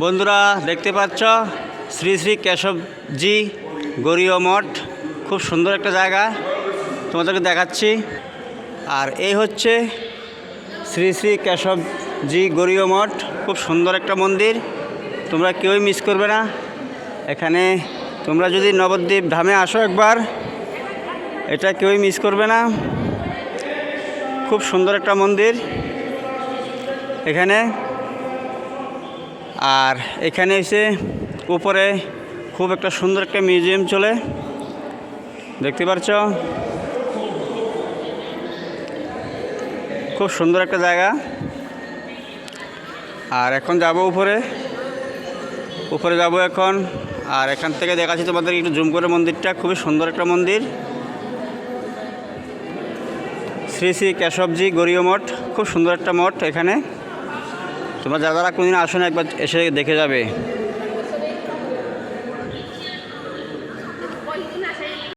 বন্ধুরা দেখতে পাচ্ছ শ্রী শ্রী কেশবজি গৌরীয় মঠ, খুব সুন্দর একটা জায়গা তোমাদেরকে দেখাচ্ছি। আর এই হচ্ছে শ্রী শ্রী কেশবজি গৌরীয় মঠ, খুব সুন্দর একটা মন্দির, তোমরা কেউই মিস করবে না। এখানে তোমরা যদি নবদ্বীপ ধামে আসো একবার, এটা কেউই মিস করবে না। খুব সুন্দর একটা মন্দির এখানে। আর এখানে এসে উপরে খুব একটা সুন্দর একটা মিউজিয়াম চলে, দেখতে পাচ্ছ, খুব সুন্দর একটা জায়গা। আর এখন যাব উপরে যাব এখন। আর এখান থেকে দেখাচ্ছি তোমাদের একটু জুম করে মন্দিরটা, খুবই সুন্দর একটা মন্দির, শ্রী শ্রী কেশবজি গৌরীয় মঠ, খুব সুন্দর একটা মঠ। এখানে তোমরা যারা কোনদিন আসো না, একবার এসে দেখে যাবে।